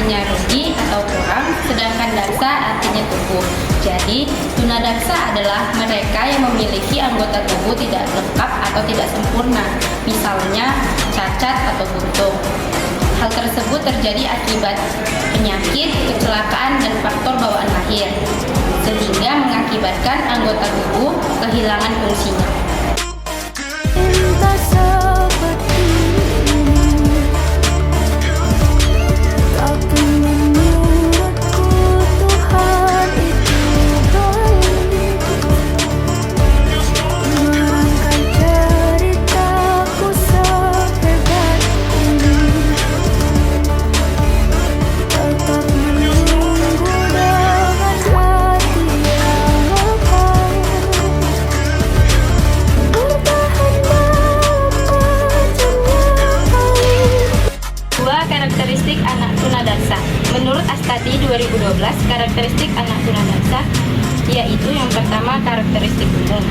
artinya rugi atau kurang, sedangkan daksa artinya tubuh. Jadi, tunadaksa adalah mereka yang memiliki anggota tubuh tidak lengkap atau tidak sempurna, misalnya cacat atau buntung. Hal tersebut terjadi akibat penyakit, kecelakaan, dan faktor bawaan lahir, sehingga mengakibatkan anggota tubuh kehilangan fungsinya. Karakteristik anak tunadaksa. Menurut Astati 2012, karakteristik anak tunadaksa yaitu yang pertama karakteristik umum.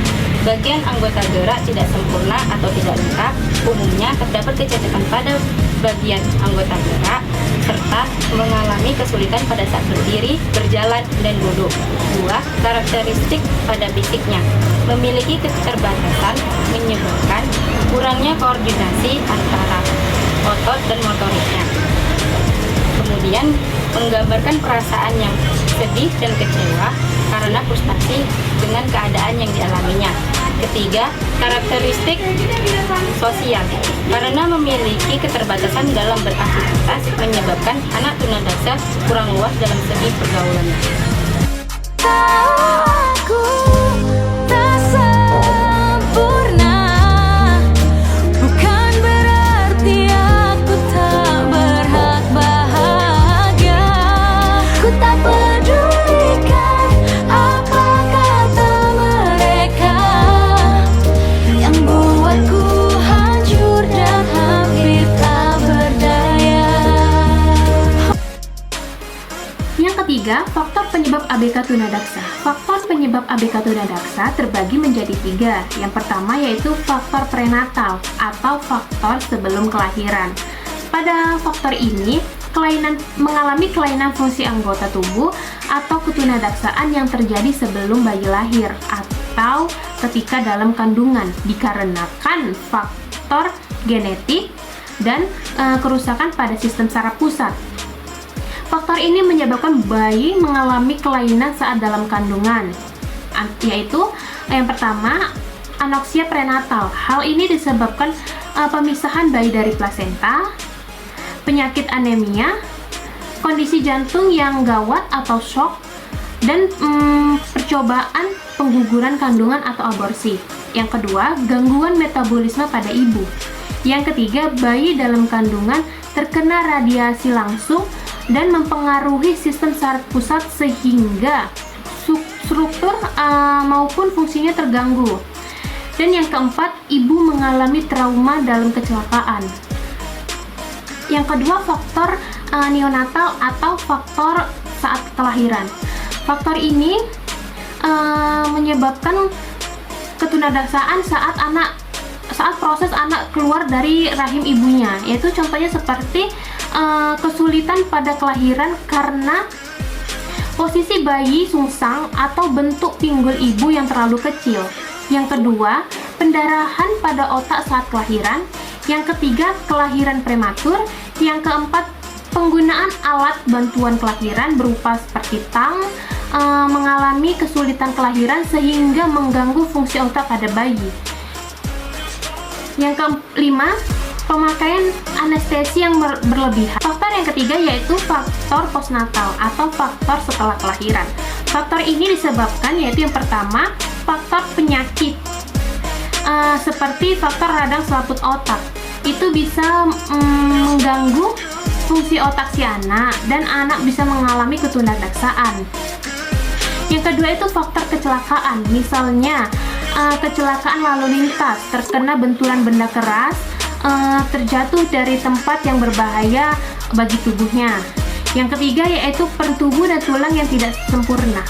Bagian anggota gerak tidak sempurna atau tidak lengkap. Umumnya terdapat kecacatan pada bagian anggota gerak serta mengalami kesulitan pada saat berdiri, berjalan, dan duduk. 2. Karakteristik pada fisiknya. Memiliki keterbatasan menyebabkan kurangnya koordinasi antara otot dan motoriknya. Kemudian menggambarkan perasaan yang sedih dan kecewa karena frustasi dengan keadaan yang dialaminya. Ketiga, karakteristik sosial. Karena memiliki keterbatasan dalam beraktivitas menyebabkan anak tunadaksa kurang luas dalam segi pergaulannya. Ketiga, faktor penyebab ABK tunadaksa. Faktor penyebab ABK tunadaksa terbagi menjadi 3. Yang pertama yaitu faktor prenatal atau faktor sebelum kelahiran. Pada faktor ini, mengalami kelainan fungsi anggota tubuh atau ketunadaksaan yang terjadi sebelum bayi lahir atau ketika dalam kandungan dikarenakan faktor genetik dan kerusakan pada sistem saraf pusat. Faktor ini menyebabkan bayi mengalami kelainan saat dalam kandungan, yaitu yang pertama, anoksia prenatal. Hal ini disebabkan pemisahan bayi dari plasenta, penyakit anemia, kondisi jantung yang gawat atau shock, dan percobaan pengguguran kandungan atau aborsi. Yang kedua, gangguan metabolisme pada ibu. Yang ketiga, bayi dalam kandungan terkena radiasi langsung dan mempengaruhi sistem saraf pusat sehingga struktur maupun fungsinya terganggu. Dan yang keempat, ibu mengalami trauma dalam kecelakaan. Yang kedua, faktor neonatal atau faktor saat kelahiran. Faktor ini menyebabkan ketunadaksaan saat proses anak keluar dari rahim ibunya, yaitu contohnya seperti kesulitan pada kelahiran karena posisi bayi sungsang atau bentuk pinggul ibu yang terlalu kecil. Yang kedua, pendarahan pada otak saat kelahiran. Yang ketiga, kelahiran prematur. Yang keempat, penggunaan alat bantuan kelahiran berupa seperti tang, mengalami kesulitan kelahiran sehingga mengganggu fungsi otak pada bayi. Yang kelima, pemakaian anestesi yang berlebihan. Faktor yang ketiga yaitu faktor postnatal atau faktor setelah kelahiran. Faktor ini disebabkan yaitu yang pertama, faktor penyakit seperti faktor radang selaput otak. Itu bisa mengganggu fungsi otak si anak dan anak bisa mengalami ketunadaksaan. Yang kedua itu faktor kecelakaan, misalnya kecelakaan lalu lintas, terkena benturan benda keras, terjatuh dari tempat yang berbahaya bagi tubuhnya. Yang ketiga yaitu pertubuh dan tulang yang tidak sempurna.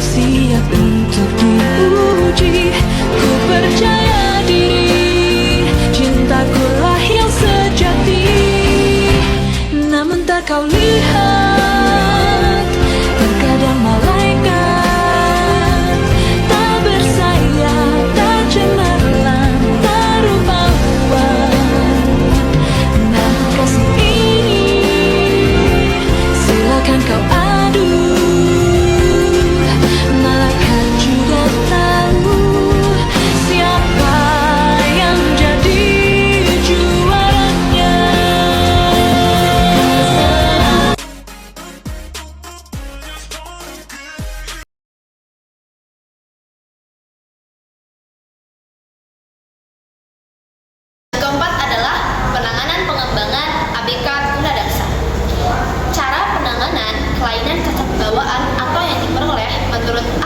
Siap untuk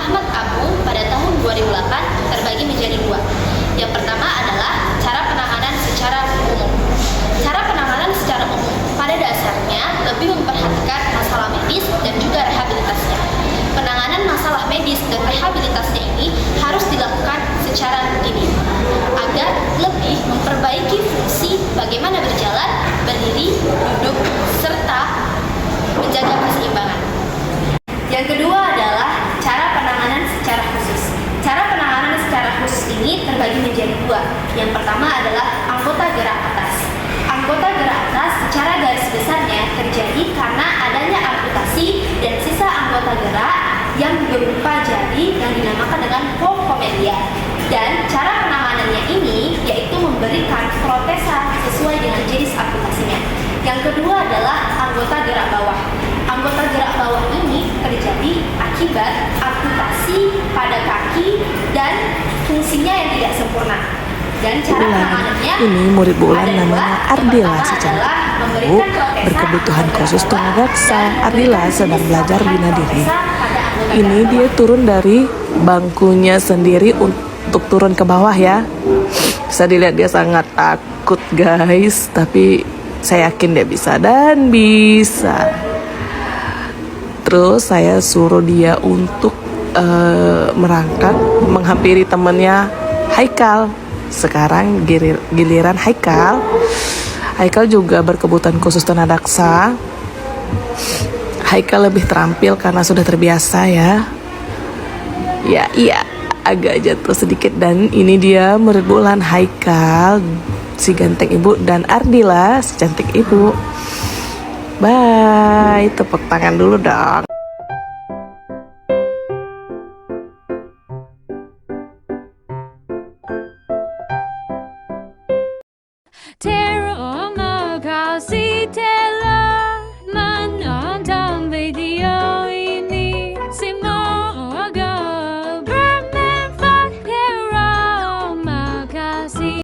Ahmad Abu pada tahun 2008 terbagi menjadi dua. Yang pertama adalah cara penanganan secara umum. Cara penanganan secara umum pada dasarnya lebih memperhatikan masalah medis dan juga rehabilitasnya. Penanganan masalah medis dan rehabilitasnya ini harus dilakukan secara rutin agar lebih memperbaiki fungsi bagaimana berjalan, berdiri, duduk, serta menjaga keseimbangan. Yang kedua adalah cara penanganan secara khusus. Cara penanganan secara khusus ini terbagi menjadi dua. Yang pertama adalah anggota gerak atas. Anggota gerak atas secara garis besarnya terjadi karena adanya amputasi dan sisa anggota gerak yang berupa jari yang dinamakan dengan pocomelia. Dan cara penanganannya ini yaitu memberikan protesa sesuai dengan jenis amputasinya. Yang kedua adalah anggota gerak bawah. Anggota gerak bawah ini terjadi akibat amputasi pada kaki dan fungsinya yang tidak sempurna. Dan cara penanganannya Ini murid bulan ada namanya dua. Ardila Yang pertama secara adalah ibu memberikan protesa berkebutuhan pada khusus bawah tunadaksa. dan Ardila memberikan sedang jenis belajar tambahan bina diri. protesa pada anggota Ini gerak dia bawah. turun dari bangkunya sendiri untuk turun ke bawah ya. Bisa dilihat dia sangat takut guys, tapi saya yakin dia bisa dan bisa. Terus saya suruh dia untuk merangkak menghampiri temannya Haikal. Sekarang giliran Haikal. Haikal juga berkebutuhan khusus tunadaksa. Haikal lebih terampil karena sudah terbiasa ya. Iya, agak jatuh sedikit. Dan ini dia murid bulan Haikal, si ganteng ibu, dan Ardila, si cantik ibu. Bye, tepuk tangan dulu dong.